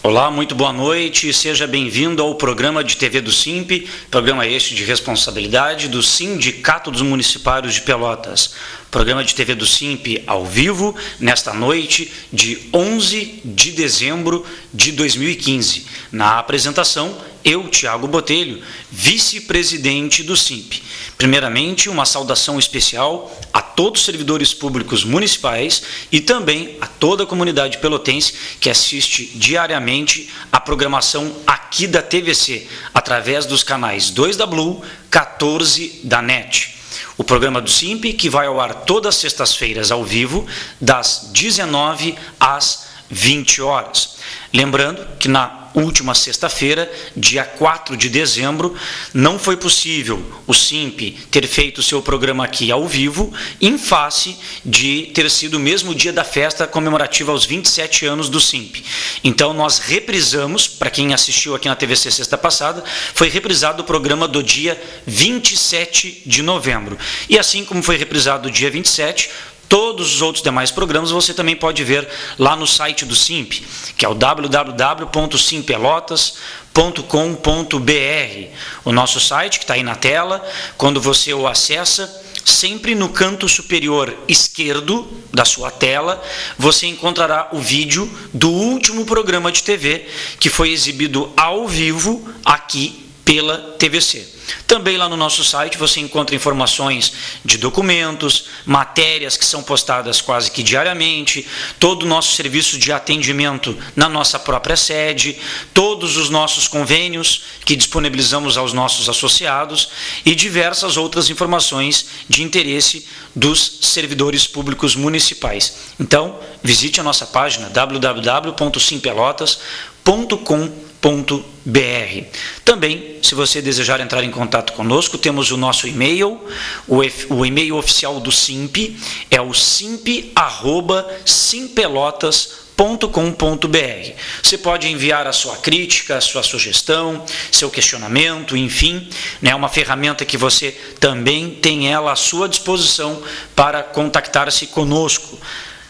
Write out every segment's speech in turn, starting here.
Olá, muito boa noite, seja bem-vindo ao programa de TV do SIMP, programa este de responsabilidade do Sindicato dos Municipários de Pelotas. Programa de TV do SIMP ao vivo, nesta noite de 11 de dezembro de 2015. Na apresentação, eu, Tiago Botelho, vice-presidente do SIMP. Primeiramente, uma saudação especial a todos os servidores públicos municipais e também a toda a comunidade pelotense que assiste diariamente a programação aqui da TVC, através dos canais 2 da Blue, 14 da NET. O programa do SIMP, que vai ao ar todas as sextas-feiras ao vivo, das 19 às 20 horas. Lembrando que na última sexta-feira, dia 4 de dezembro, não foi possível o SIMP ter feito o seu programa aqui ao vivo, em face de ter sido o mesmo dia da festa comemorativa aos 27 anos do SIMP. Então nós reprisamos, para quem assistiu aqui na TVC sexta passada, foi reprisado o programa do dia 27 de novembro. E assim como foi reprisado o dia 27, todos os outros demais programas você também pode ver lá no site do SIMP, que é o www.simpelotas.com.br. O nosso site, que está aí na tela, quando você o acessa, sempre no canto superior esquerdo da sua tela, você encontrará o vídeo do último programa de TV, que foi exibido ao vivo aqui pela TVC. Também lá no nosso site você encontra informações de documentos, matérias que são postadas quase que diariamente, todo o nosso serviço de atendimento na nossa própria sede, todos os nossos convênios que disponibilizamos aos nossos associados e diversas outras informações de interesse dos servidores públicos municipais. Então, visite a nossa página www.simpelotas.com.br. Também, se você desejar entrar em contato conosco, temos o nosso e-mail, o e-mail oficial do SIMP é o simp@simpelotas.com.br. Você pode enviar a sua crítica, a sua sugestão, seu questionamento, enfim, né, uma ferramenta que você também tem ela à sua disposição para contactar-se conosco.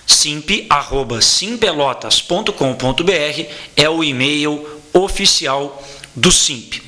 simp@simpelotas.com.br é o e-mail oficial do SIMP.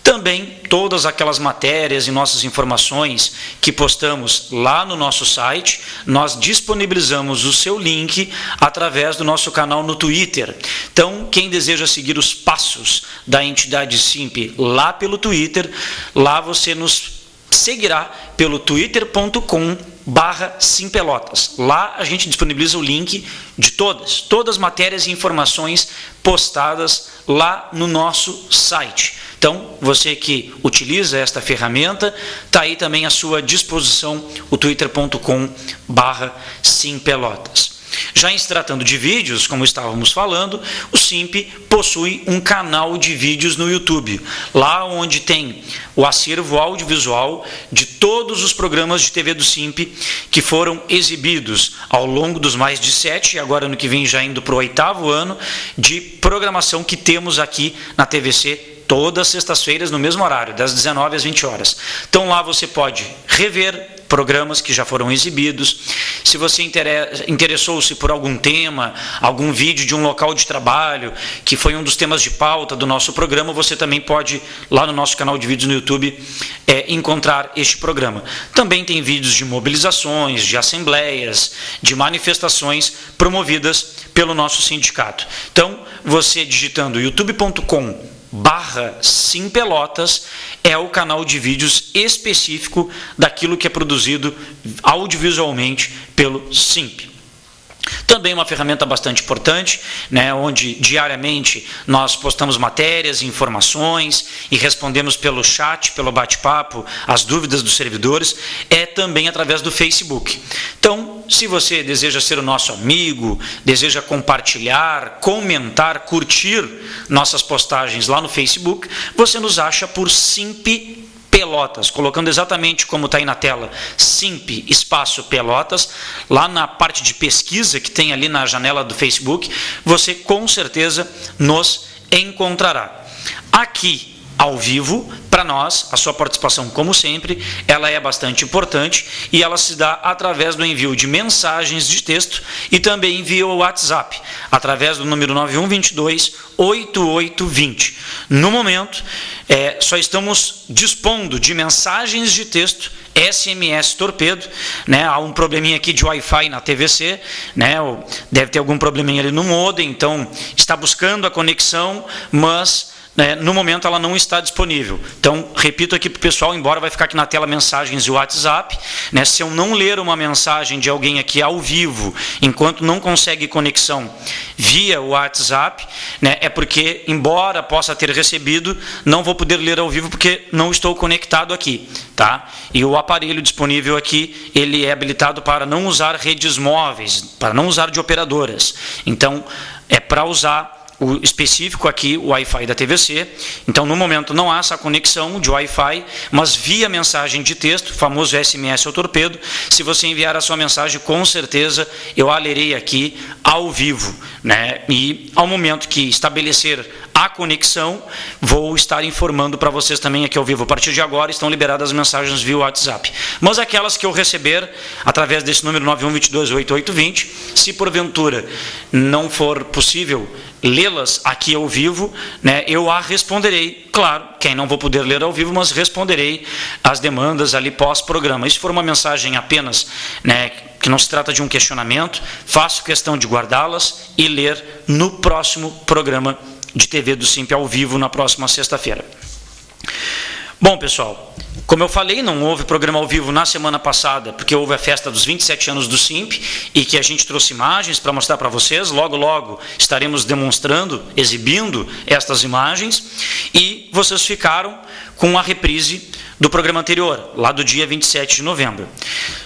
Também todas aquelas matérias e nossas informações que postamos lá no nosso site, nós disponibilizamos o seu link através do nosso canal no Twitter. Então, quem deseja seguir os passos da entidade SIMP lá pelo Twitter, lá você nos seguirá pelo twitter.com/simpelotas. Lá a gente disponibiliza o link de todas as matérias e informações postadas lá no nosso site. Então, você que utiliza esta ferramenta, está aí também à sua disposição o twitter.com/simpelotas. Já em se tratando de vídeos, como estávamos falando, o SIMP possui um canal de vídeos no YouTube, lá onde tem o acervo audiovisual de todos os programas de TV do SIMP que foram exibidos ao longo dos mais de 7, e agora no que vem já indo para o 8º ano, de programação que temos aqui na TVC todas as sextas-feiras no mesmo horário, das 19 às 20 horas. Então lá você pode rever programas que já foram exibidos. Se você interessou-se por algum tema, algum vídeo de um local de trabalho, que foi um dos temas de pauta do nosso programa, você também pode, lá no nosso canal de vídeos no YouTube, encontrar este programa. Também tem vídeos de mobilizações, de assembleias, de manifestações promovidas pelo nosso sindicato. Então, você digitando youtube.com/simpelotas é o canal de vídeos específico daquilo que é produzido audiovisualmente pelo SIMP. Também uma ferramenta bastante importante, né, onde diariamente nós postamos matérias, informações e respondemos pelo chat, pelo bate-papo, as dúvidas dos servidores, é também através do Facebook. Então, se você deseja ser o nosso amigo, deseja compartilhar, comentar, curtir nossas postagens lá no Facebook, você nos acha por SIMP Pelotas, colocando exatamente como está aí na tela, SIMP espaço Pelotas, lá na parte de pesquisa que tem ali na janela do Facebook, você com certeza nos encontrará. Aqui, ao vivo, para nós, a sua participação, como sempre, ela é bastante importante e ela se dá através do envio de mensagens de texto e também via o WhatsApp, através do número 9122-8820. No momento, só estamos dispondo de mensagens de texto SMS Torpedo, né? Há um probleminha aqui de Wi-Fi na TVC, né? Deve ter algum probleminha ali no modem, então está buscando a conexão, mas no momento ela não está disponível. Então, repito aqui para o pessoal, embora vai ficar aqui na tela mensagens e WhatsApp, né, se eu não ler uma mensagem de alguém aqui ao vivo, enquanto não consegue conexão via WhatsApp, né, é porque, embora possa ter recebido, não vou poder ler ao vivo porque não estou conectado aqui. Tá? E o aparelho disponível aqui, ele é habilitado para não usar redes móveis, para não usar de operadoras. Então, é para usar o específico aqui, o Wi-Fi da TVC. Então, no momento, não há essa conexão de Wi-Fi, mas via mensagem de texto, famoso SMS ou torpedo, se você enviar a sua mensagem, com certeza eu a lerei aqui ao vivo, né? E ao momento que estabelecer a conexão, vou estar informando para vocês também aqui ao vivo. A partir de agora, estão liberadas as mensagens via WhatsApp. Mas aquelas que eu receber, através desse número 91228820, se porventura não for possível lê-las aqui ao vivo, né, eu a responderei, claro, quem não vou poder ler ao vivo, mas responderei as demandas ali pós-programa. E se for uma mensagem apenas, né, que não se trata de um questionamento, faço questão de guardá-las e ler no próximo programa de TV do SIMP ao vivo, na próxima sexta-feira. Bom, pessoal, como eu falei, não houve programa ao vivo na semana passada, porque houve a festa dos 27 anos do SIMP, e que a gente trouxe imagens para mostrar para vocês. Logo, logo estaremos demonstrando, exibindo estas imagens, e vocês ficaram com a reprise do programa anterior, lá do dia 27 de novembro.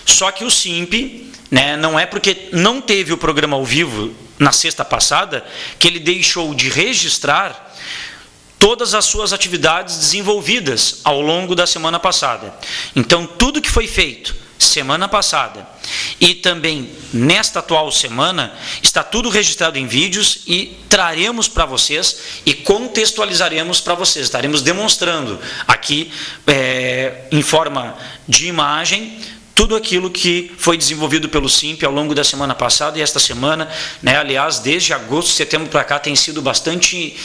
Só que o SIMP, né, não é porque não teve o programa ao vivo na sexta passada, que ele deixou de registrar todas as suas atividades desenvolvidas ao longo da semana passada. Então, tudo que foi feito semana passada e também nesta atual semana, está tudo registrado em vídeos e traremos para vocês e contextualizaremos para vocês. Estaremos demonstrando aqui, em forma de imagem, tudo aquilo que foi desenvolvido pelo SIMP ao longo da semana passada e esta semana, né, aliás, desde agosto, setembro para cá, tem sido bastante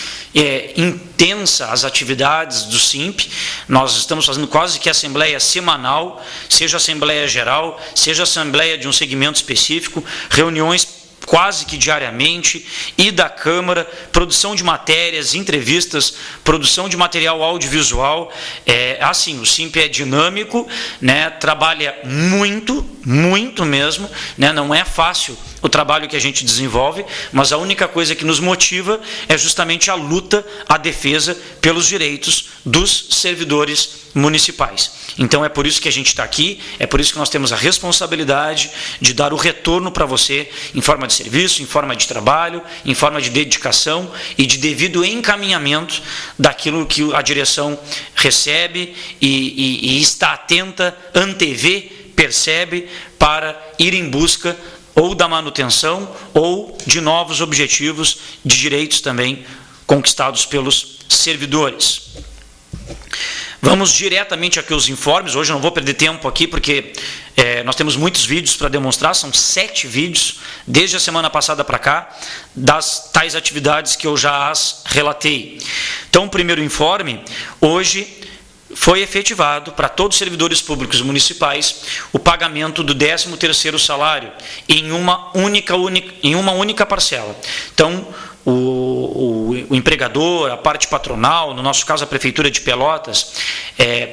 intensa as atividades do SIMP. Nós estamos fazendo quase que assembleia semanal, seja assembleia geral, seja assembleia de um segmento específico, reuniões quase que diariamente, e da Câmara, produção de matérias, entrevistas, produção de material audiovisual. Assim, o SIMP é dinâmico, né, trabalha muito, muito mesmo, né, não é fácil o trabalho que a gente desenvolve, mas a única coisa que nos motiva é justamente a luta, a defesa pelos direitos dos servidores municipais. Então é por isso que a gente está aqui, é por isso que nós temos a responsabilidade de dar o retorno para você em forma de serviço, em forma de trabalho, em forma de dedicação e de devido encaminhamento daquilo que a direção recebe e está atenta, antevê, percebe, para ir em busca ou da manutenção ou de novos objetivos de direitos também conquistados pelos servidores. Vamos diretamente aqui aos informes. Hoje eu não vou perder tempo aqui, porque nós temos muitos vídeos para demonstrar, são 7 vídeos, desde a semana passada para cá, das tais atividades que eu já as relatei. Então, o primeiro informe, hoje foi efetivado para todos os servidores públicos municipais o pagamento do 13º salário em uma única parcela. Então, o empregador, a parte patronal, no nosso caso a Prefeitura de Pelotas,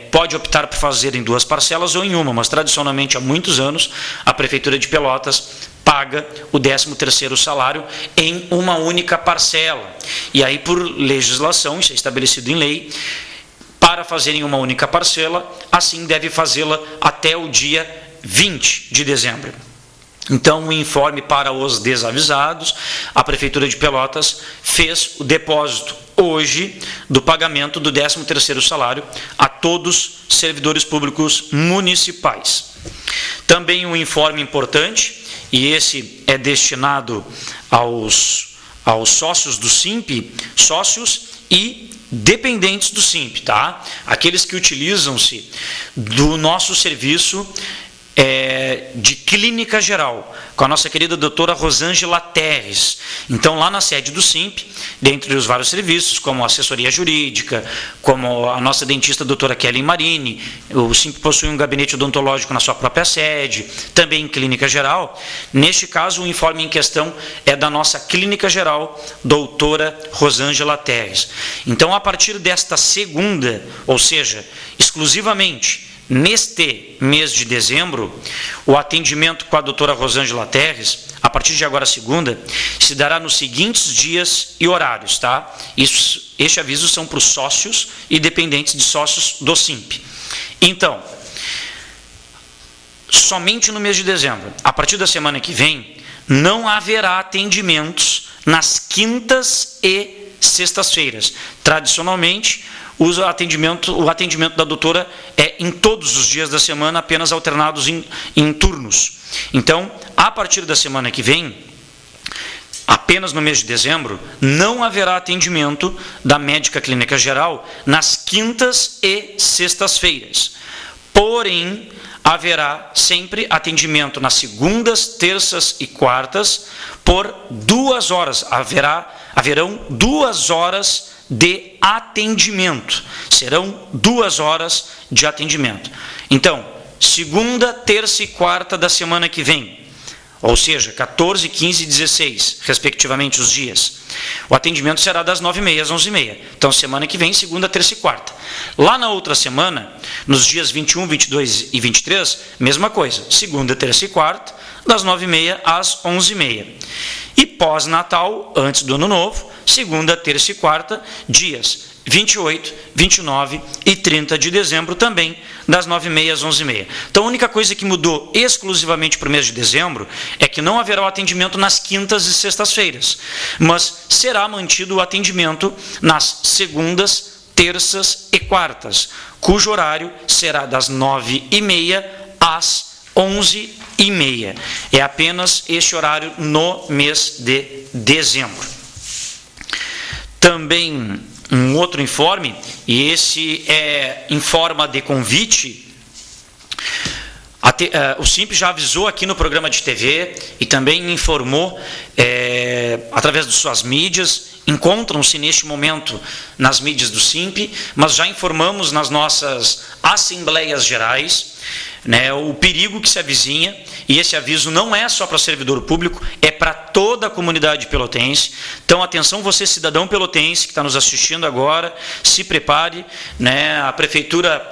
pode optar por fazer em 2 parcelas ou em uma, mas tradicionalmente há muitos anos a Prefeitura de Pelotas paga o 13º salário em uma única parcela. E aí, por legislação, isso é estabelecido em lei, para fazer em uma única parcela, assim deve fazê-la até o dia 20 de dezembro. Então, um informe para os desavisados, a Prefeitura de Pelotas fez o depósito hoje do pagamento do 13º salário a todos os servidores públicos municipais. Também um informe importante, e esse é destinado aos sócios do SIMP, sócios e dependentes do SIMP, tá? Aqueles que utilizam-se do nosso serviço de clínica geral, com a nossa querida doutora Rosângela Terres. Então, lá na sede do SIMP, dentre os vários serviços, como assessoria jurídica, como a nossa dentista doutora Kelly Marini, o SIMP possui um gabinete odontológico na sua própria sede, também em clínica geral. Neste caso, o informe em questão é da nossa clínica geral, doutora Rosângela Terres. Então, a partir desta segunda, ou seja, exclusivamente neste mês de dezembro, o atendimento com a doutora Rosângela Terres, a partir de agora segunda, se dará nos seguintes dias e horários, tá? Este aviso são para os sócios e dependentes de sócios do SIMP. Então, somente no mês de dezembro, a partir da semana que vem, não haverá atendimentos nas quintas e sextas-feiras. Tradicionalmente, o atendimento da doutora é em todos os dias da semana, apenas alternados em turnos. Então, a partir da semana que vem, apenas no mês de dezembro, não haverá atendimento da médica clínica geral nas quintas e sextas-feiras. Porém, haverá sempre atendimento nas segundas, terças e quartas por 2 horas. Haverão 2 horas de atendimento. Serão 2 horas de atendimento. Então, segunda, terça e quarta da semana que vem, ou seja, 14, 15 e 16, respectivamente, os dias. O atendimento será das 9h30 às 11h30. Então, semana que vem, segunda, terça e quarta. Lá na outra semana, nos dias 21, 22 e 23, mesma coisa. Segunda, terça e quarta, das 9h30 às 11h30. E pós-Natal, antes do Ano Novo, segunda, terça e quarta, dias 28, 29 e 30 de dezembro também, das 9h30 às 11h30. Então, a única coisa que mudou exclusivamente para o mês de dezembro é que não haverá o atendimento nas quintas e sextas-feiras, mas será mantido o atendimento nas segundas, terças e quartas, cujo horário será das 9h30 às 11h30. É apenas este horário no mês de dezembro. Também um outro informe, e esse é em forma de convite. O SIMP já avisou aqui no programa de TV e também informou através de suas mídias. Encontram-se neste momento nas mídias do SIMP, mas já informamos nas nossas assembleias gerais, né, o perigo que se avizinha, e esse aviso não é só para o servidor público, é para toda a comunidade pelotense. Então, atenção você, cidadão pelotense que está nos assistindo agora, se prepare, né, a Prefeitura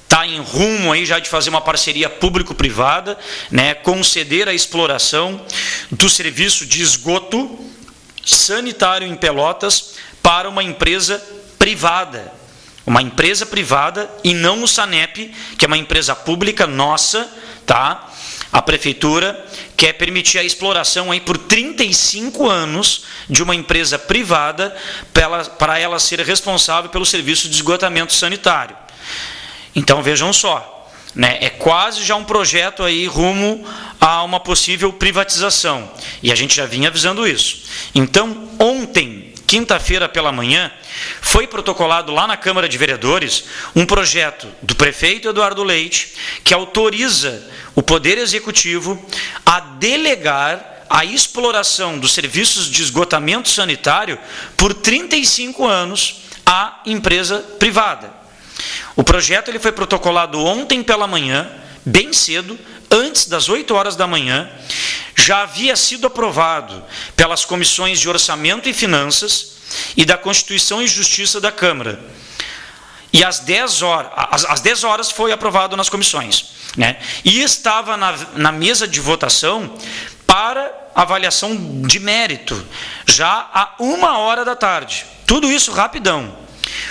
está em rumo aí já de fazer uma parceria público-privada, né, conceder a exploração do serviço de esgoto sanitário em Pelotas para uma empresa privada. Uma empresa privada e não o SANEP, que é uma empresa pública nossa, tá? A Prefeitura quer permitir a exploração aí por 35 anos de uma empresa privada para ela ser responsável pelo serviço de esgotamento sanitário. Então, vejam só, né? É quase já um projeto aí rumo a uma possível privatização. E a gente já vinha avisando isso. Então, ontem, quinta-feira pela manhã, foi protocolado lá na Câmara de Vereadores um projeto do prefeito Eduardo Leite que autoriza o Poder Executivo a delegar a exploração dos serviços de esgotamento sanitário por 35 anos à empresa privada. O projeto ele foi protocolado ontem pela manhã, bem cedo, antes das 8 horas da manhã, já havia sido aprovado pelas comissões de Orçamento e Finanças e da Constituição e Justiça da Câmara. E às 10 horas foi aprovado nas comissões, né? E estava na mesa de votação para avaliação de mérito, já a 1h da tarde. Tudo isso rapidão,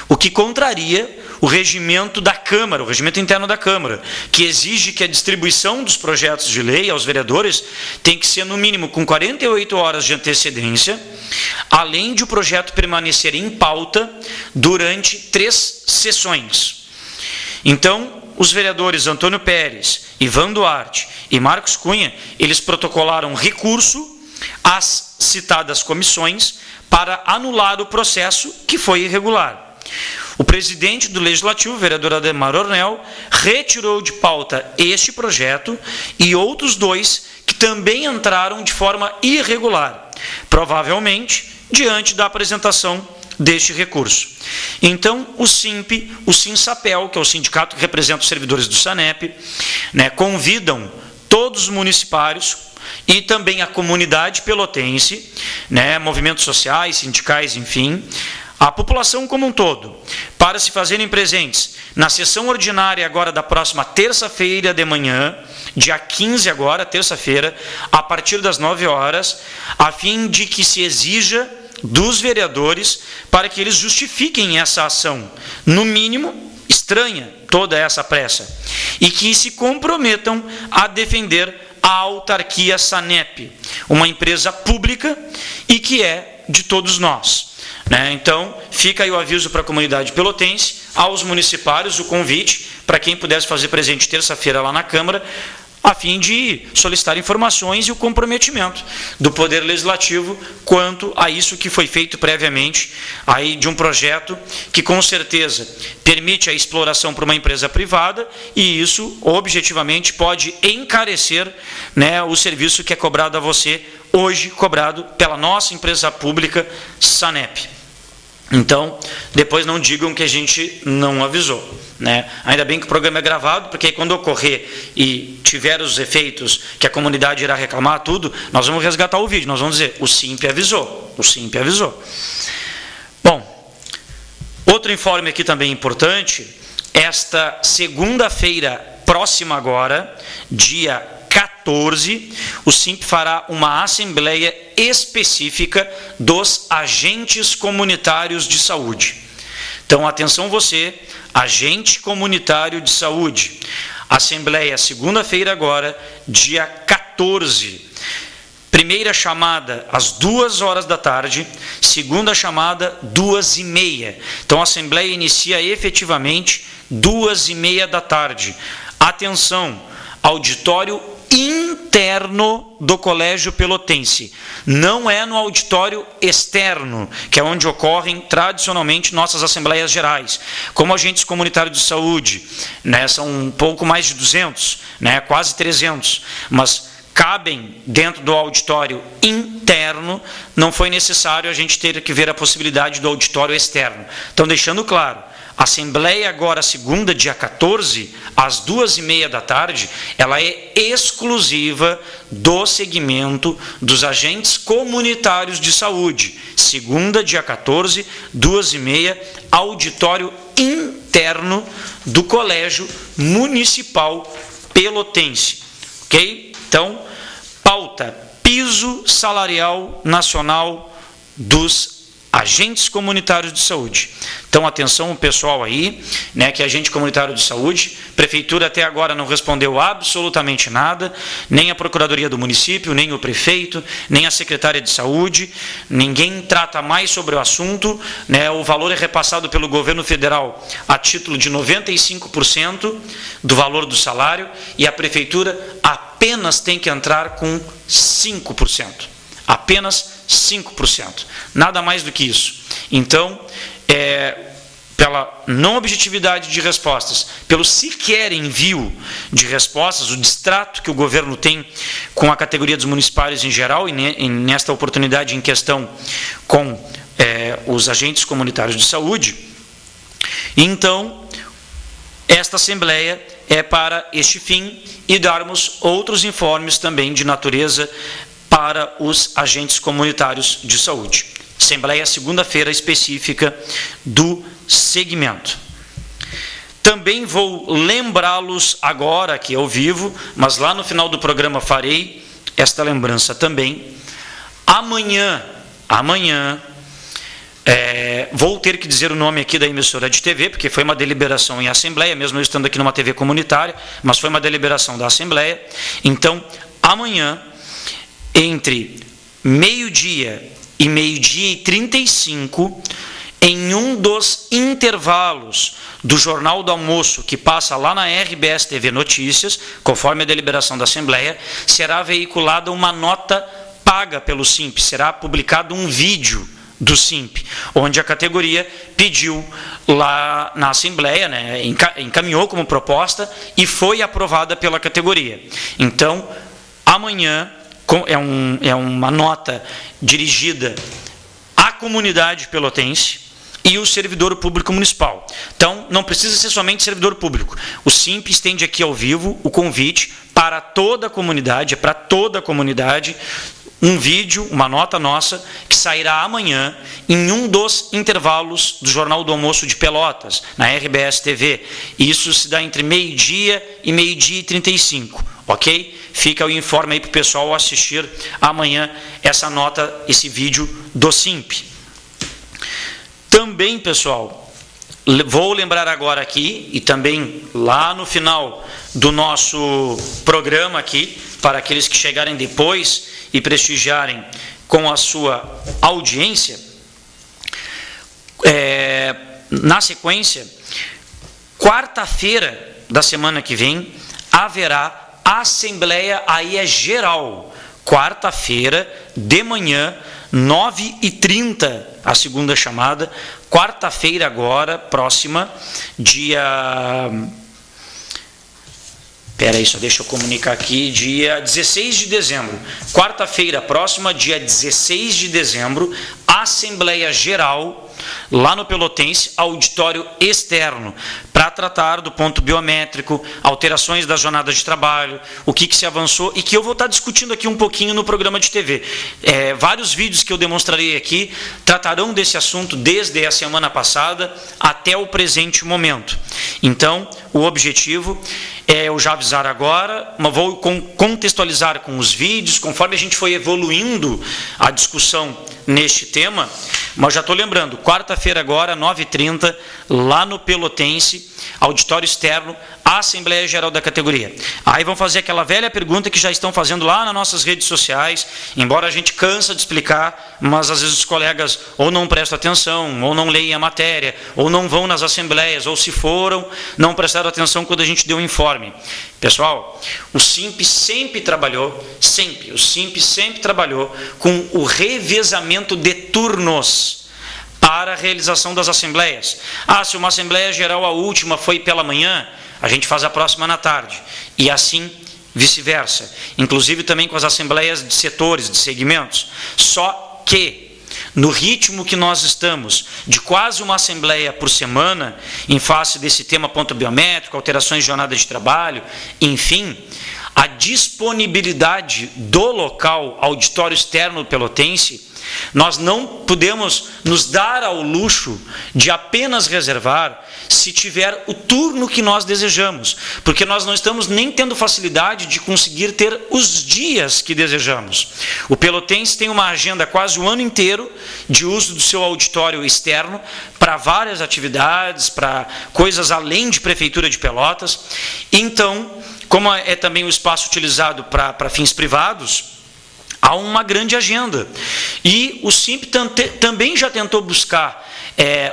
o que contraria o regimento da Câmara, o regimento interno da Câmara, que exige que a distribuição dos projetos de lei aos vereadores tem que ser no mínimo com 48 horas de antecedência, além de o projeto permanecer em pauta durante 3 sessões. Então, os vereadores Antônio Pérez, Ivan Duarte e Marcos Cunha, eles protocolaram recurso às citadas comissões para anular o processo que foi irregular. O presidente do Legislativo, o vereador Ademar Ornel, retirou de pauta este projeto e outros 2 que também entraram de forma irregular, provavelmente diante da apresentação deste recurso. Então, o SINP, o SINSAPEL, que é o sindicato que representa os servidores do SANEP, né, convidam todos os municipários e também a comunidade pelotense, né, movimentos sociais, sindicais, enfim, a população como um todo, para se fazerem presentes na sessão ordinária agora da próxima terça-feira de manhã, dia 15 agora, terça-feira, a partir das 9 horas, a fim de que se exija dos vereadores para que eles justifiquem essa ação, no mínimo, estranha toda essa pressa, e que se comprometam a defender a autarquia SANEP, uma empresa pública e que é de todos nós. Então, fica aí o aviso para a comunidade pelotense, aos municipários, o convite para quem pudesse fazer presente terça-feira lá na Câmara, a fim de solicitar informações e o comprometimento do Poder Legislativo quanto a isso que foi feito previamente aí de um projeto que com certeza permite a exploração para uma empresa privada e isso objetivamente pode encarecer, né, o serviço que é cobrado a você hoje, cobrado pela nossa empresa pública SANEP. Então, depois não digam que a gente não avisou, né? Ainda bem que o programa é gravado, porque aí quando ocorrer e tiver os efeitos que a comunidade irá reclamar, tudo, nós vamos resgatar o vídeo, nós vamos dizer, o SINP avisou, o SINP avisou. Bom, outro informe aqui também importante, esta segunda-feira próxima agora, dia 14, o SINP fará uma assembleia específica dos agentes comunitários de saúde. Então, atenção você, agente comunitário de saúde. Assembleia segunda-feira agora, dia 14. Primeira chamada às 2 horas da tarde, segunda chamada 2h30. Então, a assembleia inicia efetivamente 2h30 da tarde. Atenção, auditório interno do Colégio Pelotense, não é no auditório externo, que é onde ocorrem tradicionalmente nossas assembleias gerais. Como agentes comunitários de saúde, né, são um pouco mais de 200, né, quase 300, mas cabem dentro do auditório interno, não foi necessário a gente ter que ver a possibilidade do auditório externo. Então, deixando claro, Assembleia agora, segunda, dia 14, às 2h30 da tarde, ela é exclusiva do segmento dos agentes comunitários de saúde. Segunda, dia 14, 2h30, auditório interno do Colégio Municipal Pelotense. Ok? Então, pauta, piso salarial nacional dos agentes comunitários de saúde. Então, atenção o pessoal aí, né, que é agente comunitário de saúde. Prefeitura até agora não respondeu absolutamente nada, nem a Procuradoria do município, nem o prefeito, nem a secretária de saúde, ninguém trata mais sobre o assunto, né, o valor é repassado pelo governo federal a título de 95% do valor do salário e a prefeitura apenas tem que entrar com 5%. Apenas 5%. Nada mais do que isso. Então, pela não objetividade de respostas, pelo sequer envio de respostas, o distrato que o governo tem com a categoria dos municipários em geral, e nesta oportunidade em questão com os agentes comunitários de saúde, então, esta Assembleia é para este fim e darmos outros informes também de natureza para os agentes comunitários de saúde. Assembleia segunda-feira específica do segmento. Também vou lembrá-los agora aqui ao vivo, mas lá no final do programa farei esta lembrança também. Amanhã, vou ter que dizer o nome aqui da emissora de TV, porque foi uma deliberação em Assembleia, mesmo eu estando aqui numa TV comunitária, mas foi uma deliberação da Assembleia. Então, amanhã, entre meio-dia e meio-dia e 35, em um dos intervalos do Jornal do Almoço, que passa lá na RBS TV Notícias, conforme a deliberação da Assembleia, será veiculada uma nota paga pelo SIMP, será publicado um vídeo do SIMP, onde a categoria pediu lá na Assembleia, encaminhou como proposta e foi aprovada pela categoria. Então, amanhã é uma nota dirigida à comunidade pelotense e o servidor público municipal. Então, não precisa ser somente servidor público. O SIMP estende aqui ao vivo o convite para toda a comunidade, um vídeo, uma nota nossa, que sairá amanhã em um dos intervalos do Jornal do Almoço de Pelotas, na RBS TV. Isso se dá entre meio-dia e meio-dia e 35, ok? Fica o informe aí para o pessoal assistir amanhã essa nota, esse vídeo do SIMP. Também, pessoal, vou lembrar agora aqui, e também lá no final do nosso programa aqui, para aqueles que chegarem depois e prestigiarem com a sua audiência, na sequência, quarta-feira da semana que vem, haverá Assembleia Geral. Quarta-feira, de manhã, 9h30, a segunda chamada, quarta-feira agora, próxima, dia... Espera aí, só deixa eu comunicar aqui, dia 16 de dezembro. Quarta-feira próxima, dia 16 de dezembro, Assembleia Geral, lá no Pelotense, auditório externo, para tratar do ponto biométrico, alterações das jornadas de trabalho, o que se avançou, e que eu vou estar discutindo aqui um pouquinho no programa de TV. Vários vídeos que eu demonstrarei aqui tratarão desse assunto desde a semana passada até o presente momento. Então, o objetivo é eu já avisar agora, mas vou contextualizar com os vídeos, conforme a gente foi evoluindo a discussão neste tema, mas já estou lembrando, quarta-feira agora, 9h30, lá no Pelotense, auditório externo, a Assembleia Geral da categoria. Aí vão fazer aquela velha pergunta que já estão fazendo lá nas nossas redes sociais, embora a gente cansa de explicar, mas às vezes os colegas ou não prestam atenção, ou não leem a matéria, ou não vão nas assembleias, ou se foram, não prestaram atenção quando a gente deu o informe. Pessoal, o SIMP sempre trabalhou com o revezamento de turnos para a realização das assembleias. Se uma Assembleia Geral, a última, foi pela manhã, a gente faz a próxima na tarde. E assim vice-versa. Inclusive também com as assembleias de setores, de segmentos. Só que, no ritmo que nós estamos, de quase uma assembleia por semana, em face desse tema ponto biométrico, alterações de jornada de trabalho, enfim, a disponibilidade do local auditório externo pelotense, nós não podemos nos dar ao luxo de apenas reservar se tiver o turno que nós desejamos, porque nós não estamos nem tendo facilidade de conseguir ter os dias que desejamos. O pelotense tem uma agenda quase o ano inteiro de uso do seu auditório externo para várias atividades, para coisas além de Prefeitura de Pelotas. Então, como é também o espaço utilizado para fins privados, há uma grande agenda. E o SIMP também já tentou buscar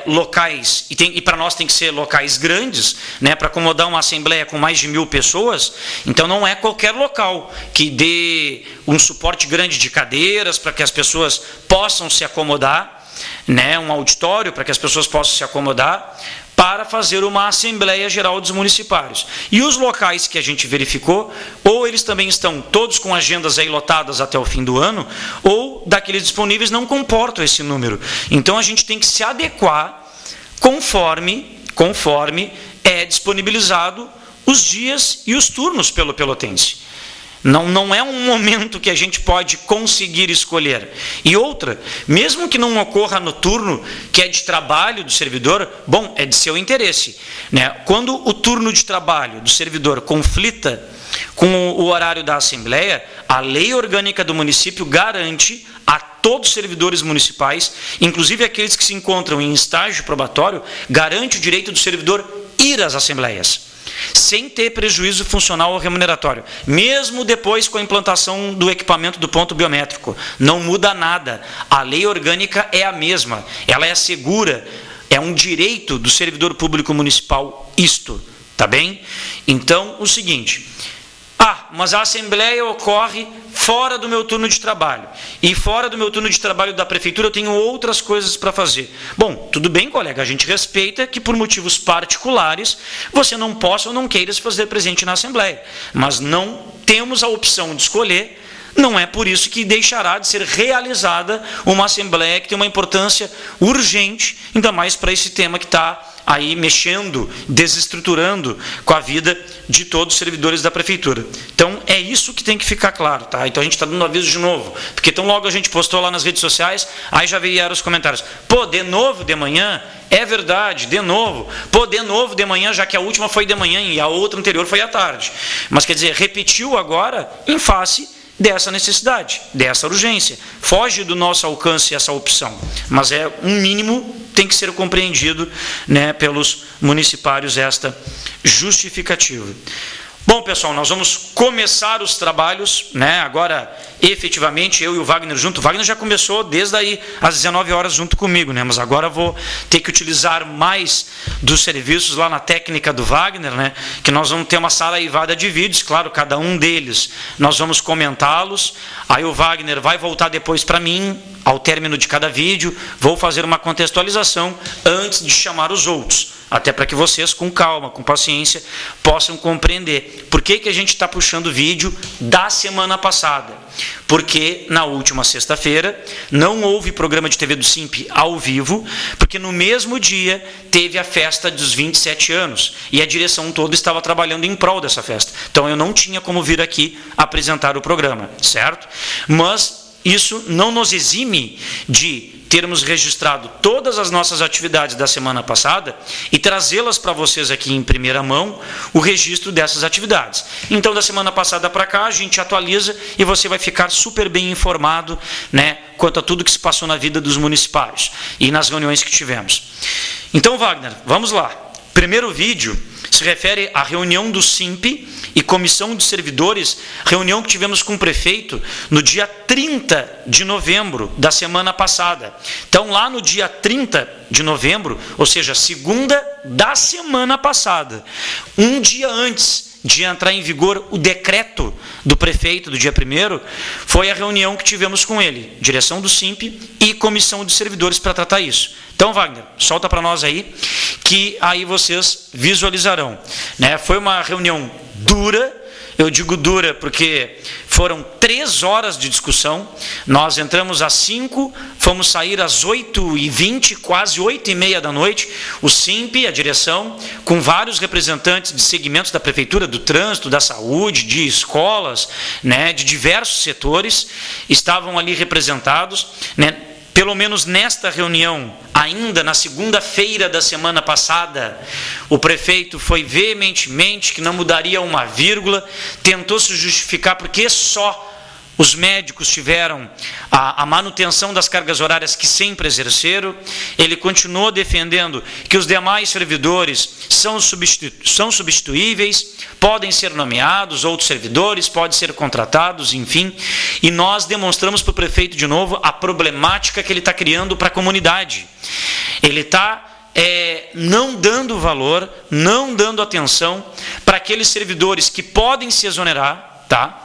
locais, e para nós tem que ser locais grandes, né, para acomodar uma assembleia com mais de 1.000 pessoas, então não é qualquer local que dê um suporte grande de cadeiras para que as pessoas possam se acomodar, né, um auditório para que as pessoas possam se acomodar, para fazer uma Assembleia Geral dos Municipários. E os locais que a gente verificou, ou eles também estão todos com agendas aí lotadas até o fim do ano, ou daqueles disponíveis não comportam esse número. Então a gente tem que se adequar conforme é disponibilizado os dias e os turnos pelo pelotense. Não é um momento que a gente pode conseguir escolher. E outra, mesmo que não ocorra no turno que é de trabalho do servidor, bom, é de seu interesse, né? Quando o turno de trabalho do servidor conflita com o horário da Assembleia, a lei orgânica do município garante a todos os servidores municipais, inclusive aqueles que se encontram em estágio probatório, garante o direito do servidor ir às assembleias, sem ter prejuízo funcional ou remuneratório, mesmo depois com a implantação do equipamento do ponto biométrico. Não muda nada, a lei orgânica é a mesma, ela é segura, é um direito do servidor público municipal isto, tá bem? Então, o seguinte, mas a assembleia ocorre fora do meu turno de trabalho, e fora do meu turno de trabalho da prefeitura eu tenho outras coisas para fazer. Bom, tudo bem, colega, a gente respeita que por motivos particulares você não possa ou não queira se fazer presente na assembleia, mas não temos a opção de escolher. Não é por isso que deixará de ser realizada uma assembleia que tem uma importância urgente, ainda mais para esse tema que está aí mexendo, desestruturando com a vida de todos os servidores da prefeitura. Então, é isso que tem que ficar claro, tá? Então, a gente está dando aviso de novo, porque tão logo a gente postou lá nas redes sociais, aí já vieram os comentários. Pô, de novo de manhã? É verdade, de novo. Pô, de novo de manhã, já que a última foi de manhã e a outra anterior foi à tarde. Mas, quer dizer, repetiu agora em face dessa necessidade, dessa urgência. Foge do nosso alcance essa opção, mas é um mínimo, tem que ser compreendido, né, pelos municipários esta justificativa. Bom, pessoal, nós vamos começar os trabalhos, né, agora efetivamente eu e o Wagner junto. O Wagner já começou desde aí às 19 horas junto comigo, né, mas agora vou ter que utilizar mais dos serviços lá na técnica do Wagner, né, que nós vamos ter uma sala aivada de vídeos, claro, cada um deles nós vamos comentá-los, aí o Wagner vai voltar depois para mim, ao término de cada vídeo, vou fazer uma contextualização antes de chamar os outros, até para que vocês, com calma, com paciência, possam compreender. Por que a gente está puxando o vídeo da semana passada? Porque na última sexta-feira não houve programa de TV do SIMP ao vivo, porque no mesmo dia teve a festa dos 27 anos, e a direção toda estava trabalhando em prol dessa festa. Então eu não tinha como vir aqui apresentar o programa, certo? Mas isso não nos exime de termos registrado todas as nossas atividades da semana passada e trazê-las para vocês aqui em primeira mão, o registro dessas atividades. Então, da semana passada para cá, a gente atualiza e você vai ficar super bem informado, né, quanto a tudo que se passou na vida dos municipários e nas reuniões que tivemos. Então, Wagner, vamos lá. Primeiro vídeo se refere à reunião do SIMP e comissão de servidores, reunião que tivemos com o prefeito no dia 30 de novembro da semana passada. Então, lá no dia 30 de novembro, ou seja, segunda da semana passada, um dia antes de entrar em vigor o decreto do prefeito do dia 1º, foi a reunião que tivemos com ele, direção do SIMP e comissão de servidores para tratar isso. Então, Wagner, solta para nós aí, que aí vocês visualizarão, né? Foi uma reunião dura, eu digo dura porque foram 3 horas de discussão, nós entramos às 5, fomos sair às 8h20, quase 8h30 da noite, o SIMP, a direção, com vários representantes de segmentos da prefeitura, do trânsito, da saúde, de escolas, né, de diversos setores, estavam ali representados, né? Pelo menos nesta reunião, ainda na segunda-feira da semana passada, o prefeito foi veementemente que não mudaria uma vírgula, tentou se justificar porque só os médicos tiveram a manutenção das cargas horárias que sempre exerceram. Ele continuou defendendo que os demais servidores são substituíveis, podem ser nomeados, outros servidores podem ser contratados, enfim. E nós demonstramos para o prefeito de novo a problemática que ele está criando para a comunidade. Ele está não dando valor, não dando atenção para aqueles servidores que podem se exonerar,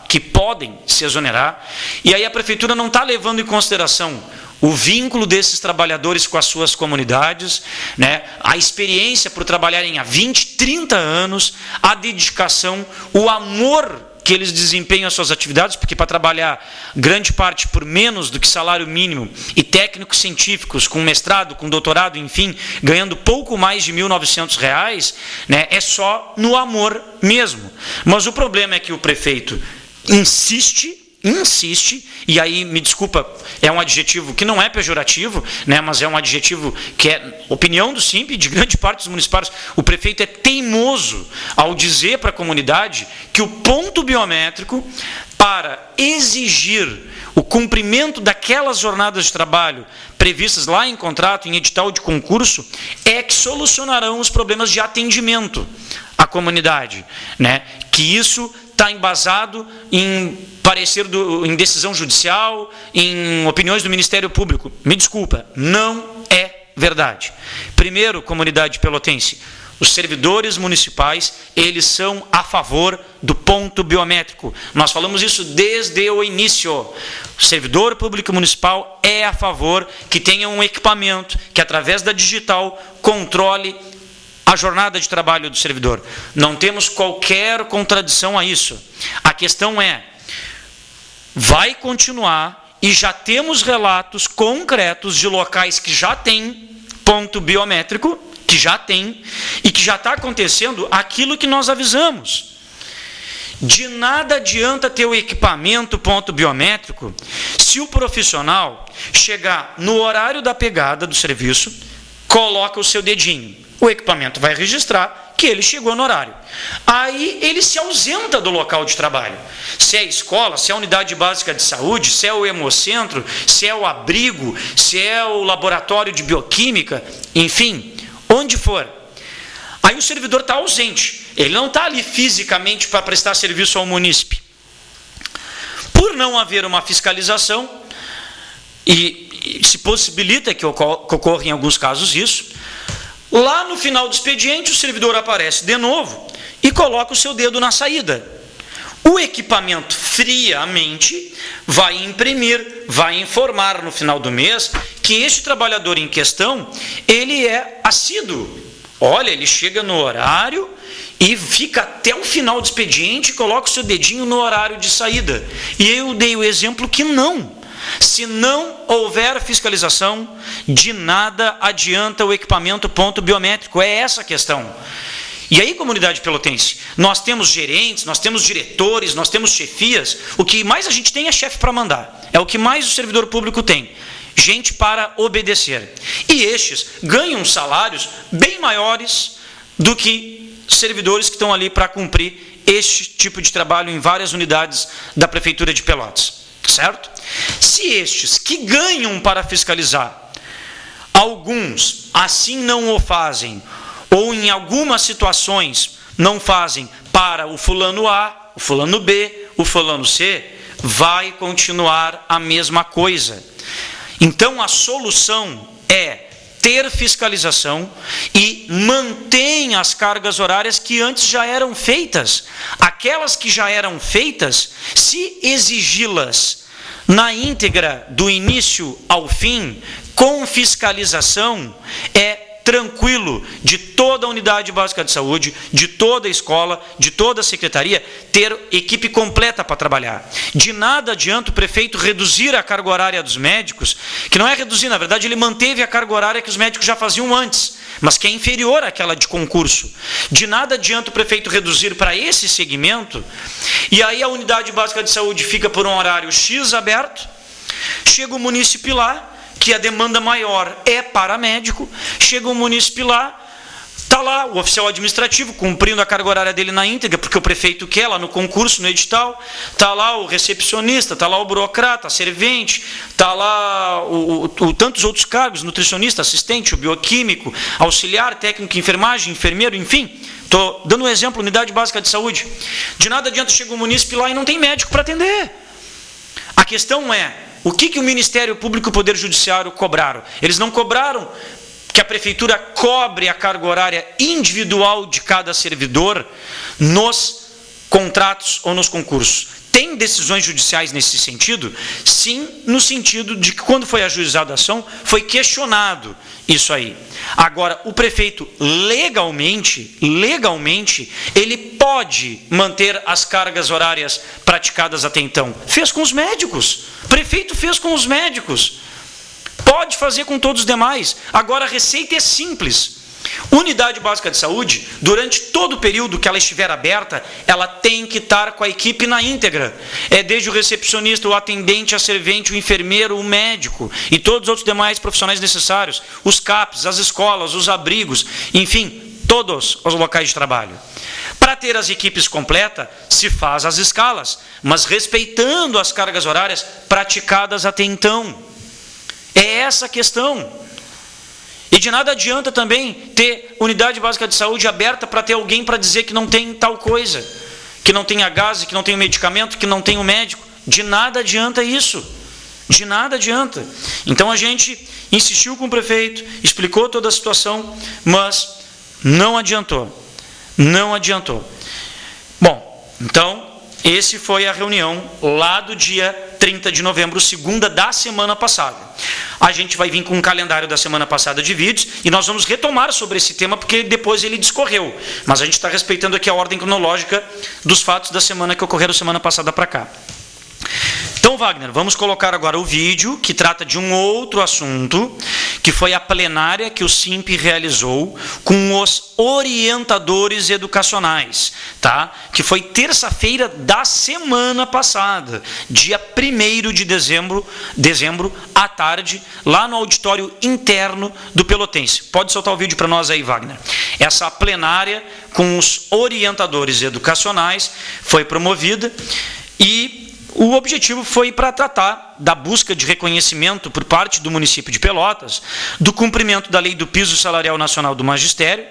que podem se exonerar, e aí a prefeitura não está levando em consideração o vínculo desses trabalhadores com as suas comunidades, né? A experiência por trabalharem há 20, 30 anos, a dedicação, o amor que eles desempenham as suas atividades, porque para trabalhar grande parte por menos do que salário mínimo e técnicos científicos com mestrado, com doutorado, enfim, ganhando pouco mais de R$ 1.900, né, é só no amor mesmo. Mas o problema é que o prefeito insiste, e aí, me desculpa, é um adjetivo que não é pejorativo, né, mas é um adjetivo que é opinião do SIMP, de grande parte dos municipários. O prefeito é teimoso ao dizer para a comunidade que o ponto biométrico, para exigir o cumprimento daquelas jornadas de trabalho previstas lá em contrato, em edital de concurso, é que solucionarão os problemas de atendimento à comunidade, né? Que isso está embasado em parecer em decisão judicial, em opiniões do Ministério Público. Me desculpa, não é verdade. Primeiro, comunidade pelotense, os servidores municipais, eles são a favor do ponto biométrico. Nós falamos isso desde o início. O servidor público municipal é a favor que tenha um equipamento que, através da digital, controle a jornada de trabalho do servidor. Não temos qualquer contradição a isso. A questão é, vai continuar, e já temos relatos concretos de locais que já têm ponto biométrico, que já tem, e que já está acontecendo aquilo que nós avisamos. De nada adianta ter o equipamento ponto biométrico se o profissional chegar no horário da pegada do serviço, coloca o seu dedinho. O equipamento vai registrar que ele chegou no horário. Aí ele se ausenta do local de trabalho. Se é a escola, se é a unidade básica de saúde, se é o hemocentro, se é o abrigo, se é o laboratório de bioquímica, enfim, onde for. Aí o servidor está ausente. Ele não está ali fisicamente para prestar serviço ao munícipe. Por não haver uma fiscalização, e se possibilita que ocorra em alguns casos isso, lá no final do expediente, o servidor aparece de novo e coloca o seu dedo na saída. O equipamento, friamente, vai imprimir, vai informar no final do mês que este trabalhador em questão, ele é assíduo. Olha, ele chega no horário e fica até o final do expediente e coloca o seu dedinho no horário de saída. E eu dei o exemplo que não. Se não houver fiscalização, de nada adianta o equipamento ponto biométrico. É essa a questão. E aí, comunidade pelotense, nós temos gerentes, nós temos diretores, nós temos chefias. O que mais a gente tem é chefe para mandar. É o que mais o servidor público tem. Gente para obedecer. E estes ganham salários bem maiores do que servidores que estão ali para cumprir este tipo de trabalho em várias unidades da Prefeitura de Pelotas. Certo? Se estes que ganham para fiscalizar, alguns assim não o fazem, ou em algumas situações não fazem para o fulano A, o fulano B, o fulano C, vai continuar a mesma coisa. Então a solução é ter fiscalização e mantém as cargas horárias que antes já eram feitas. Aquelas que já eram feitas, se exigi-las na íntegra do início ao fim, com fiscalização, é tranquilo de toda a unidade básica de saúde, de toda a escola, de toda a secretaria, ter equipe completa para trabalhar. De nada adianta o prefeito reduzir a carga horária dos médicos, que não é reduzir, na verdade ele manteve a carga horária que os médicos já faziam antes, mas que é inferior àquela de concurso. De nada adianta o prefeito reduzir para esse segmento, e aí a unidade básica de saúde fica por um horário X aberto, chega o munícipe lá, que a demanda maior é para médico, chega um munícipe lá, está Está lá o oficial administrativo cumprindo a carga horária dele na íntegra, porque o prefeito quer lá no concurso, no edital. Está lá o recepcionista, está lá o burocrata, a servente, está lá tantos outros cargos, nutricionista, assistente, o bioquímico, auxiliar, técnico, enfermagem, enfermeiro, enfim. Estou dando um exemplo, unidade básica de saúde. De nada adianta chegar um munícipe lá e não tem médico para atender. A questão é, o que o Ministério Público e o Poder Judiciário cobraram? Eles não cobraram que a prefeitura cobre a carga horária individual de cada servidor nos contratos ou nos concursos. Tem decisões judiciais nesse sentido? Sim, no sentido de que quando foi ajuizada a ação, foi questionado isso aí. Agora, o prefeito legalmente, ele pode manter as cargas horárias praticadas até então. Fez com os médicos. O prefeito fez com os médicos. Pode fazer com todos os demais. Agora, a receita é simples. Unidade básica de saúde, durante todo o período que ela estiver aberta, ela tem que estar com a equipe na íntegra. É desde o recepcionista, o atendente, a servente, o enfermeiro, o médico e todos os outros demais profissionais necessários, os CAPs, as escolas, os abrigos, enfim, todos os locais de trabalho. Para ter as equipes completas, se faz as escalas, mas respeitando as cargas horárias praticadas até então. É essa a questão. E de nada adianta também ter unidade básica de saúde aberta para ter alguém para dizer que não tem tal coisa, que não tem a gás, que não tem o medicamento, que não tem o médico. De nada adianta isso. De nada adianta. Então a gente insistiu com o prefeito, explicou toda a situação, mas não adiantou. Não adiantou. Bom, então, esse foi a reunião lá do dia 30 de novembro, segunda da semana passada. A gente vai vir com um calendário da semana passada de vídeos e nós vamos retomar sobre esse tema porque depois ele discorreu. Mas a gente está respeitando aqui a ordem cronológica dos fatos da semana que ocorreram semana passada para cá. Então, Wagner, vamos colocar agora o vídeo que trata de um outro assunto, que foi a plenária que o SIMP realizou com os orientadores educacionais, tá? Que foi terça-feira da semana passada, dia 1º de dezembro, à tarde, lá no auditório interno do Pelotense. Pode soltar o vídeo para nós aí, Wagner. Essa plenária com os orientadores educacionais foi promovida e o objetivo foi para tratar da busca de reconhecimento por parte do município de Pelotas do cumprimento da lei do piso salarial nacional do magistério,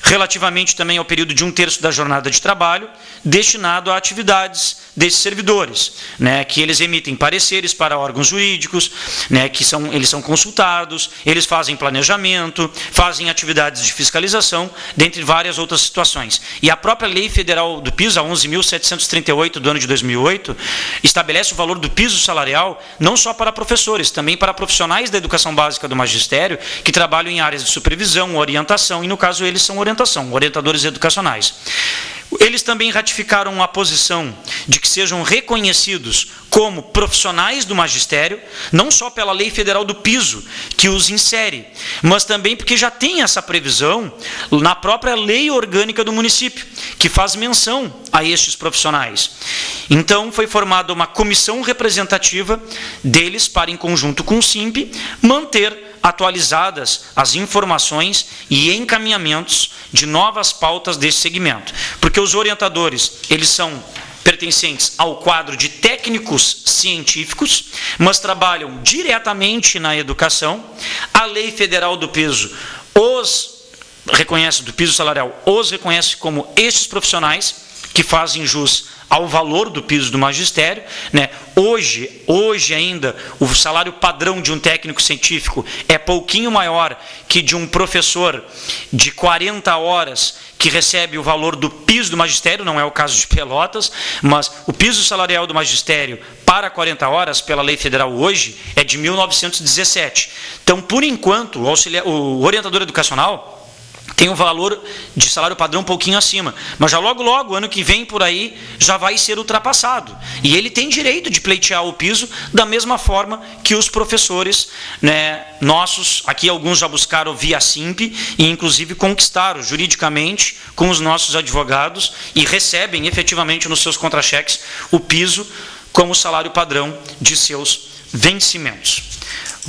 relativamente também ao período de 1/3 da jornada de trabalho, destinado a atividades desses servidores, né, que eles emitem pareceres para órgãos jurídicos, né, que eles são consultados, eles fazem planejamento, fazem atividades de fiscalização, dentre várias outras situações. E a própria lei federal do piso, a 11.738 do ano de 2008, estabelece o valor do piso salarial não só para professores, também para profissionais da educação básica do magistério, que trabalham em áreas de supervisão, orientação, e no caso eles são orientadores educacionais. Eles também ratificaram a posição de que sejam reconhecidos como profissionais do magistério, não só pela lei federal do piso, que os insere, mas também porque já tem essa previsão na própria lei orgânica do município, que faz menção a estes profissionais. Então, foi formada uma comissão representativa deles para, em conjunto com o SIMP, manter atualizadas as informações e encaminhamentos de novas pautas desse segmento. Porque os orientadores, eles são pertencentes ao quadro de técnicos científicos, mas trabalham diretamente na educação. A lei federal do piso do piso salarial, os reconhece como estes profissionais que fazem jus ao valor do piso do magistério, né? Hoje ainda, o salário padrão de um técnico científico é pouquinho maior que de um professor de 40 horas que recebe o valor do piso do magistério, não é o caso de Pelotas, mas o piso salarial do magistério para 40 horas, pela lei federal hoje, é de 1917. Então, por enquanto, o orientador educacional tem um valor de salário padrão um pouquinho acima, mas já logo, ano que vem por aí, já vai ser ultrapassado. E ele tem direito de pleitear o piso da mesma forma que os professores, né, nossos, aqui alguns já buscaram via SIMP e inclusive conquistaram juridicamente com os nossos advogados e recebem efetivamente nos seus contra-cheques o piso como salário padrão de seus vencimentos.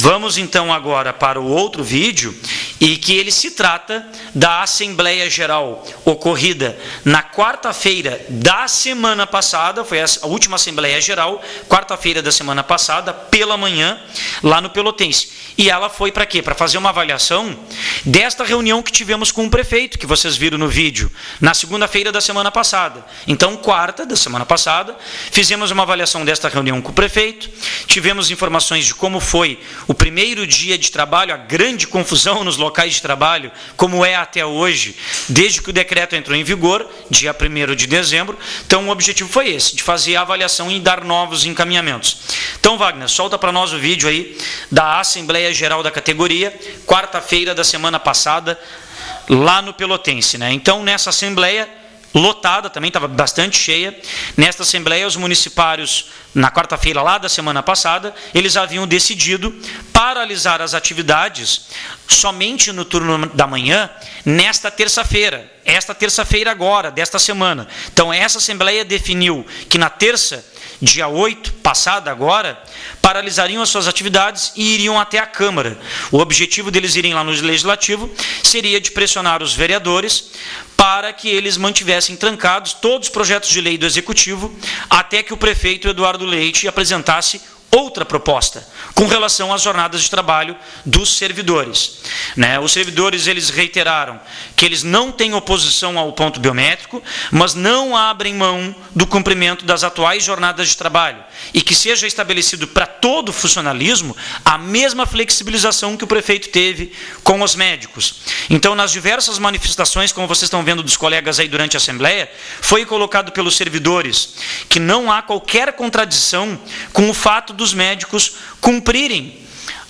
Vamos então agora para o outro vídeo e que ele se trata da Assembleia Geral ocorrida na quarta-feira da semana passada, foi a última Assembleia Geral, quarta-feira da semana passada, pela manhã, lá no Pelotense. E ela foi para quê? Para fazer uma avaliação desta reunião que tivemos com o prefeito, que vocês viram no vídeo, na segunda-feira da semana passada. Então, quarta da semana passada, fizemos uma avaliação desta reunião com o prefeito, tivemos informações de como foi o primeiro dia de trabalho, a grande confusão nos locais de trabalho, como é até hoje, desde que o decreto entrou em vigor, dia 1º de dezembro. Então, o objetivo foi esse, de fazer a avaliação e dar novos encaminhamentos. Então, Wagner, solta para nós o vídeo aí da Assembleia Geral da categoria, quarta-feira da semana passada, lá no Pelotense, né? Então, nessa Assembleia, lotada, também estava bastante cheia. Nesta Assembleia, os municipários, na quarta-feira lá da semana passada, eles haviam decidido paralisar as atividades somente no turno da manhã, nesta terça-feira. Esta terça-feira agora, desta semana. Então, essa Assembleia definiu que na terça, dia 8, passada agora, paralisariam as suas atividades e iriam até a Câmara. O objetivo deles irem lá no Legislativo seria de pressionar os vereadores para que eles mantivessem trancados todos os projetos de lei do Executivo até que o prefeito Eduardo Leite apresentasse outra proposta com relação às jornadas de trabalho dos servidores. Os servidores, eles reiteraram que eles não têm oposição ao ponto biométrico, mas não abrem mão do cumprimento das atuais jornadas de trabalho e que seja estabelecido para todo o funcionalismo a mesma flexibilização que o prefeito teve com os médicos. Então, nas diversas manifestações, como vocês estão vendo dos colegas aí durante a Assembleia, foi colocado pelos servidores que não há qualquer contradição com o fato dos médicos cumprirem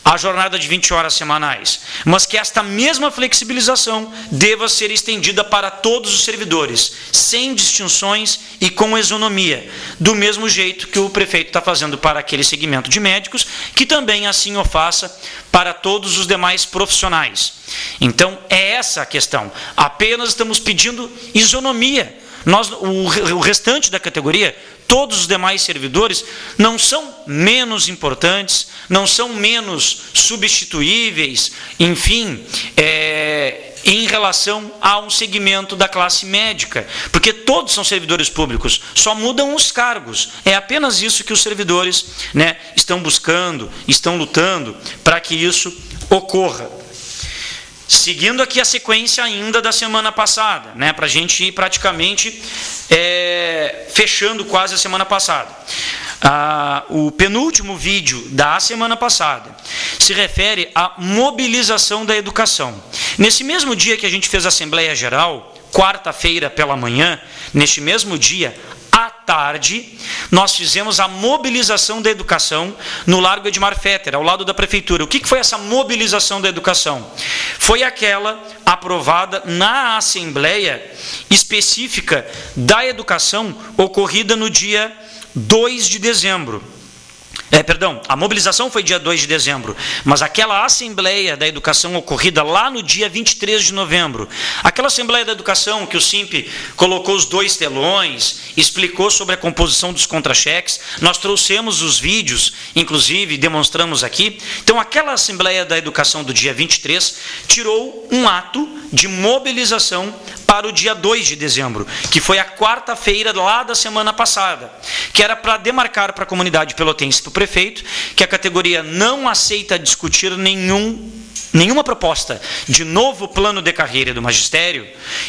a jornada de 20 horas semanais, mas que esta mesma flexibilização deva ser estendida para todos os servidores, sem distinções e com isonomia, do mesmo jeito que o prefeito está fazendo para aquele segmento de médicos, que também assim o faça para todos os demais profissionais. Então, é essa a questão. Apenas estamos pedindo isonomia. O restante da categoria, todos os demais servidores, não são menos importantes, não são menos substituíveis, enfim, em relação a um segmento da classe médica, porque todos são servidores públicos, só mudam os cargos. É apenas isso que os servidores, estão buscando, estão lutando para que isso ocorra. Seguindo aqui a sequência ainda da semana passada, para a gente ir praticamente fechando quase a semana passada. O penúltimo vídeo da semana passada se refere à mobilização da educação. Nesse mesmo dia que a gente fez a Assembleia Geral, quarta-feira pela manhã, neste mesmo dia, à tarde, nós fizemos a mobilização da educação no Largo Edmar Fetter, ao lado da Prefeitura. O que foi essa mobilização da educação? Foi aquela aprovada na Assembleia específica da educação, ocorrida no dia 2 de dezembro. A mobilização foi dia 2 de dezembro, mas aquela Assembleia da Educação ocorrida lá no dia 23 de novembro, aquela Assembleia da Educação que o SIMP colocou os 2 telões, explicou sobre a composição dos contra-cheques, nós trouxemos os vídeos, inclusive demonstramos aqui. Então, aquela Assembleia da Educação do dia 23 tirou um ato de mobilização para o dia 2 de dezembro, que foi a quarta-feira lá da semana passada, que era para demarcar para a comunidade pelotense, para o prefeito, que a categoria não aceita discutir nenhuma proposta de novo plano de carreira do magistério,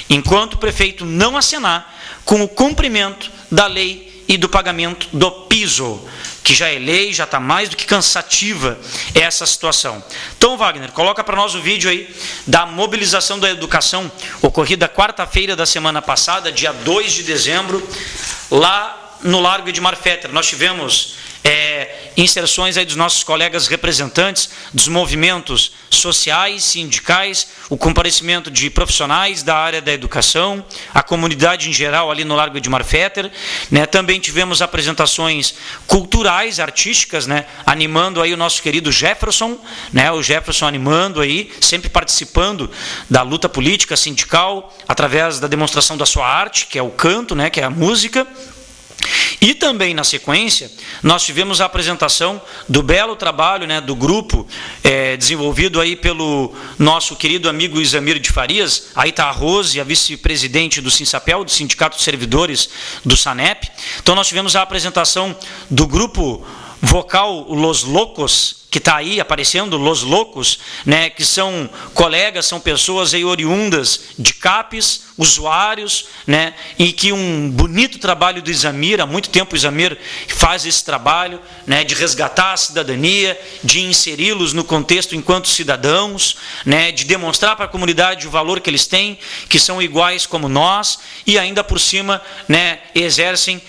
enquanto o prefeito não acenar com o cumprimento da lei e do pagamento do piso, que já é lei, já está mais do que cansativa essa situação. Então, Wagner, coloca para nós o vídeo aí da mobilização da educação, ocorrida quarta-feira da semana passada, dia 2 de dezembro, lá no Largo Edmar Fetter. Nós tivemos inserções aí dos nossos colegas representantes dos movimentos sociais, sindicais, o comparecimento de profissionais da área da educação, a comunidade em geral ali no Largo Edmar Fetter, Também tivemos apresentações culturais, artísticas, animando aí o nosso querido Jefferson, o Jefferson animando aí, sempre participando da luta política sindical, através da demonstração da sua arte, que é o canto, que é a música. E também, na sequência, nós tivemos a apresentação do belo trabalho, né, do grupo desenvolvido aí pelo nosso querido amigo Isamir de Farias. Aí está a Rose, a vice-presidente do Sinsapel, do Sindicato de Servidores do SANEP. Então, nós tivemos a apresentação do grupo vocal Los Locos, que está aí aparecendo, Los Locos, né, que são colegas, são pessoas aí oriundas de CAPES, usuários, né, e que um bonito trabalho do Isamir, há muito tempo o Isamir faz esse trabalho, né, de resgatar a cidadania, de inseri-los no contexto enquanto cidadãos, né, de demonstrar para a comunidade o valor que eles têm, que são iguais como nós, e ainda por cima, né, exercem,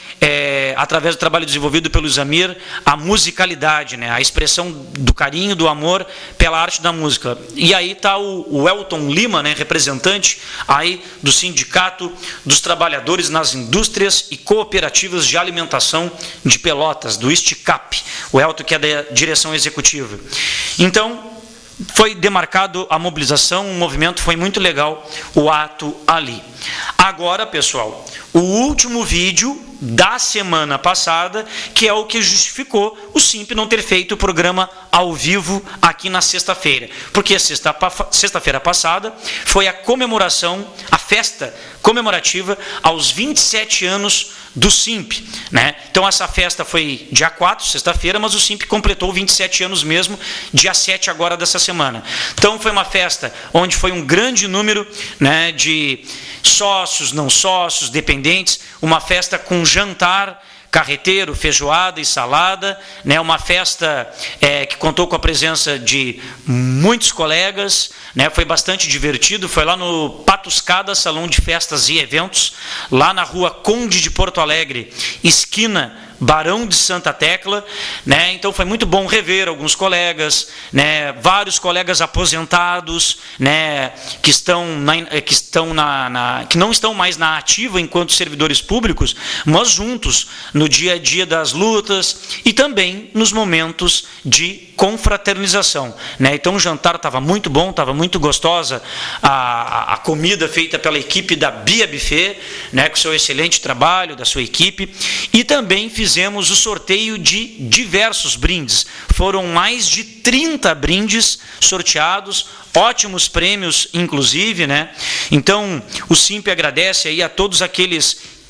através do trabalho desenvolvido pelo Isamir, a musicalidade, né, a expressão do carinho, do amor pela arte da música. E aí está o Elton Lima, né, representante aí do Sindicato dos Trabalhadores nas Indústrias e Cooperativas de Alimentação de Pelotas, do STICAP, o Elton, que é da direção executiva. Então, foi demarcado a mobilização, o movimento, foi muito legal o ato ali. Agora, pessoal, o último vídeo da semana passada, que é o que justificou o SIMP não ter feito o programa ao vivo aqui na sexta-feira. Porque sexta-feira passada foi a comemoração, a festa comemorativa aos 27 anos do SIMP, né? Então essa festa foi dia 4, sexta-feira, mas o SIMP completou 27 anos mesmo, dia 7 agora dessa semana. Então foi uma festa onde foi um grande número, né, de sócios, não sócios, dependentes, uma festa com jantar, carreteiro, feijoada e salada, né, uma festa que contou com a presença de muitos colegas, né, foi bastante divertido, foi lá no Patuscada, Salão de Festas e Eventos, lá na rua Conde de Porto Alegre, esquina Barão de Santa Tecla, né? Então foi muito bom rever alguns colegas, né? Vários colegas aposentados, né? que não estão mais na ativa enquanto servidores públicos, mas juntos no dia a dia das lutas e também nos momentos de confraternização, né? Então o jantar estava muito bom, estava muito gostosa a comida feita pela equipe da Bia Buffet, né? Com seu excelente trabalho da sua equipe, e também fizemos o sorteio de diversos brindes. Foram mais de 30 brindes sorteados, ótimos prêmios inclusive, né? Então o SIMP agradece aí a todos aqueles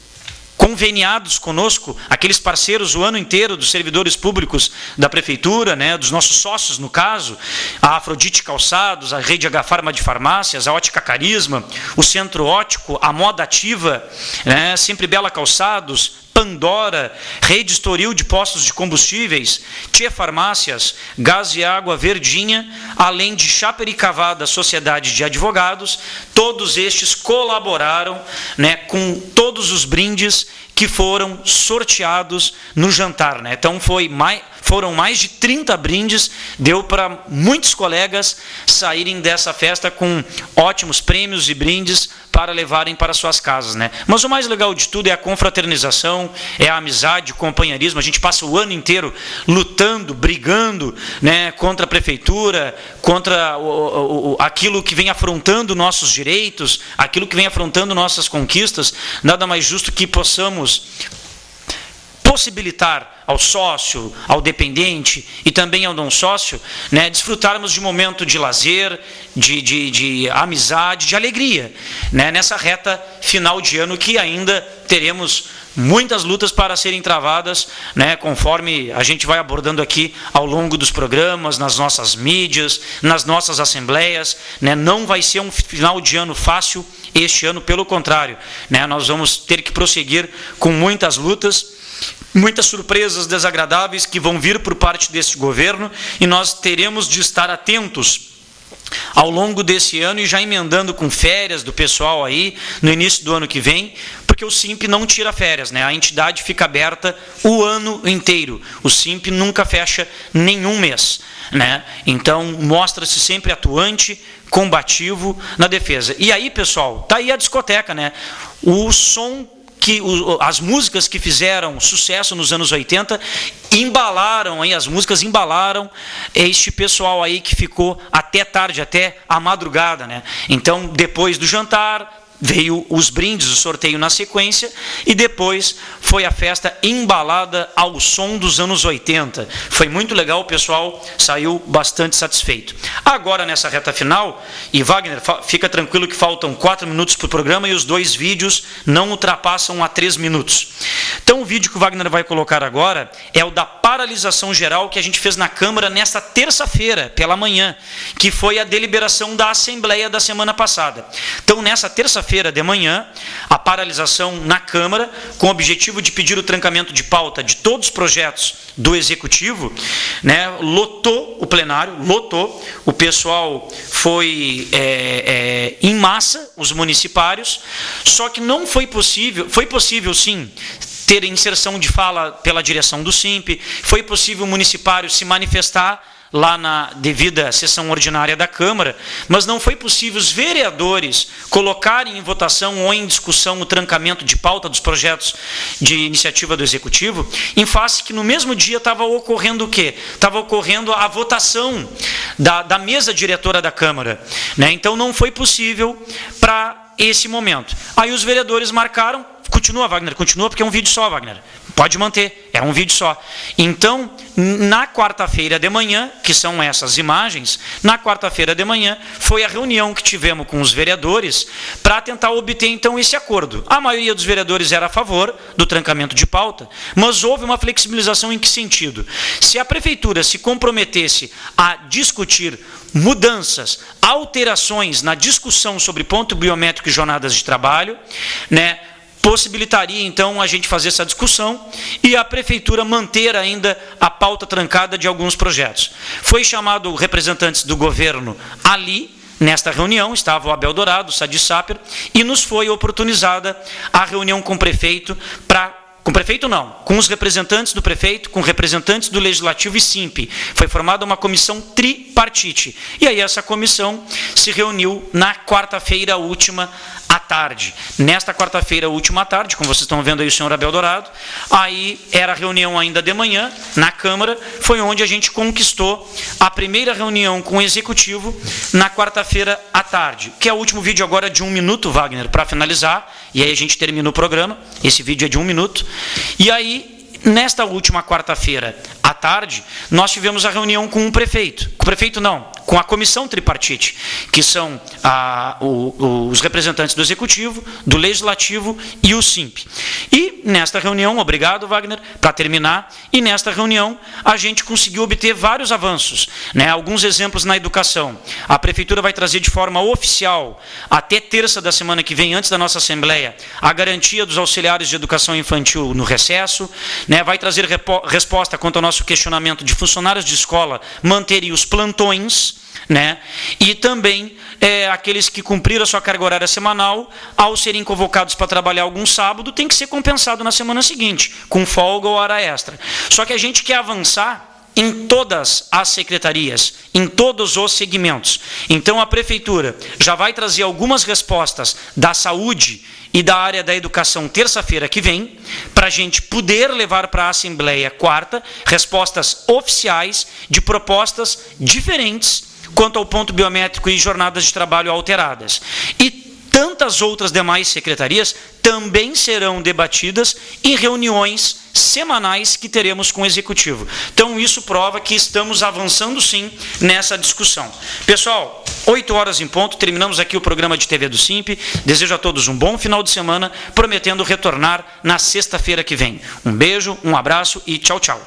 conveniados conosco, aqueles parceiros o ano inteiro dos servidores públicos da prefeitura, né, dos nossos sócios no caso, a Afrodite Calçados, a Rede H Farma de Farmácias, a Ótica Carisma, o Centro Ótico, a Moda Ativa, né, Sempre Bela Calçados, Pandora, Rede Estoril de Postos de Combustíveis, Tia Farmácias, Gás e Água Verdinha, além de Chapericavada Sociedade de Advogados, todos estes colaboraram, né, com todos os brindes que foram sorteados no jantar, né? Então foram mais de 30 brindes, deu para muitos colegas saírem dessa festa com ótimos prêmios e brindes para levarem para suas casas, né? Mas o mais legal de tudo é a confraternização, é a amizade, o companheirismo. A gente passa o ano inteiro lutando, brigando, né, contra a prefeitura, contra aquilo que vem afrontando nossos direitos, aquilo que vem afrontando nossas conquistas. Nada mais justo que possamos possibilitar ao sócio, ao dependente e também ao não sócio, né, desfrutarmos de um momento de lazer, de amizade, de alegria, né, nessa reta final de ano que ainda teremos muitas lutas para serem travadas, né, conforme a gente vai abordando aqui ao longo dos programas, nas nossas mídias, nas nossas assembleias, né, não vai ser um final de ano fácil este ano, pelo contrário, né, nós vamos ter que prosseguir com muitas lutas, muitas surpresas desagradáveis que vão vir por parte deste governo, e nós teremos de estar atentos ao longo desse ano e já emendando com férias do pessoal aí no início do ano que vem, porque o SIMP não tira férias, né? A entidade fica aberta o ano inteiro. O SIMP nunca fecha nenhum mês, né? Então mostra-se sempre atuante, combativo na defesa. E aí, pessoal, tá aí a discoteca, né? O som as músicas que fizeram sucesso nos anos 80 embalaram, as músicas embalaram este pessoal aí que ficou até tarde, até a madrugada, né? Então, depois do jantar, veio os brindes, o sorteio na sequência, e depois foi a festa embalada ao som dos anos 80. Foi muito legal, o pessoal saiu bastante satisfeito. Agora, nessa reta final, e Wagner, fica tranquilo que faltam 4 minutos para o programa e os 2 vídeos não ultrapassam a 3 minutos. Então, o vídeo que o Wagner vai colocar agora é o da paralisação geral que a gente fez na Câmara nesta terça-feira, pela manhã, que foi a deliberação da Assembleia da semana passada. Então, nessa terça-feira de manhã, a paralisação na Câmara, com o objetivo de pedir o trancamento de pauta de todos os projetos do Executivo, né, lotou o plenário, lotou, o pessoal foi em massa, os municipários, só que não foi possível sim, ter inserção de fala pela direção do SIMP, foi possível o municipário se manifestar lá na devida sessão ordinária da Câmara, mas não foi possível os vereadores colocarem em votação ou em discussão o trancamento de pauta dos projetos de iniciativa do Executivo, em face que no mesmo dia estava ocorrendo o quê? Estava ocorrendo a votação da mesa diretora da Câmara, né? Então não foi possível para esse momento. Aí os vereadores marcaram. Continua, Wagner, continua, porque é um vídeo só, Wagner. Pode manter, é um vídeo só. Então, na quarta-feira de manhã, que são essas imagens, na quarta-feira de manhã, foi a reunião que tivemos com os vereadores para tentar obter, então, esse acordo. A maioria dos vereadores era a favor do trancamento de pauta, mas houve uma flexibilização em que sentido? Se a Prefeitura se comprometesse a discutir mudanças, alterações na discussão sobre ponto biométrico e jornadas de trabalho, né, possibilitaria, então, a gente fazer essa discussão e a Prefeitura manter ainda a pauta trancada de alguns projetos. Foi chamado representantes do governo ali, nesta reunião, estava o Abel Dourado, o Sadi Saper, e nos foi oportunizada a reunião com o prefeito com o prefeito não, com os representantes do prefeito, com representantes do Legislativo e SIMP. Foi formada uma comissão tripartite. E aí essa comissão se reuniu na quarta-feira última à tarde. Nesta quarta-feira última à tarde, como vocês estão vendo aí o senhor Abel Dourado, aí era a reunião ainda de manhã, na Câmara, foi onde a gente conquistou a primeira reunião com o Executivo na quarta-feira à tarde, que é o último vídeo agora de 1 minuto, Wagner, para finalizar, e aí a gente termina o programa. Esse vídeo é de 1 minuto. E aí, nesta última quarta-feira à tarde, nós tivemos a reunião com o prefeito. Com o prefeito não, com a comissão tripartite, que são os representantes do Executivo, do Legislativo e o SIMP. E nesta reunião, obrigado, Wagner, para terminar, e nesta reunião a gente conseguiu obter vários avanços, né? Alguns exemplos na educação. A Prefeitura vai trazer de forma oficial, até terça da semana que vem, antes da nossa Assembleia, a garantia dos auxiliares de educação infantil no recesso, né? Vai trazer resposta quanto ao nosso questionamento de funcionários de escola manterem os plantões, né? E também aqueles que cumpriram a sua carga horária semanal, ao serem convocados para trabalhar algum sábado, tem que ser compensado na semana seguinte, com folga ou hora extra. Só que a gente quer avançar em todas as secretarias, em todos os segmentos. Então a Prefeitura já vai trazer algumas respostas da saúde e da área da educação terça-feira que vem, para a gente poder levar para a Assembleia quarta respostas oficiais de propostas diferentes quanto ao ponto biométrico e jornadas de trabalho alteradas. E tantas outras demais secretarias também serão debatidas em reuniões semanais que teremos com o Executivo. Então, isso prova que estamos avançando, sim, nessa discussão. Pessoal, 8 horas em ponto, terminamos aqui o programa de TV do SIMP. Desejo a todos um bom final de semana, prometendo retornar na sexta-feira que vem. Um beijo, um abraço e tchau, tchau.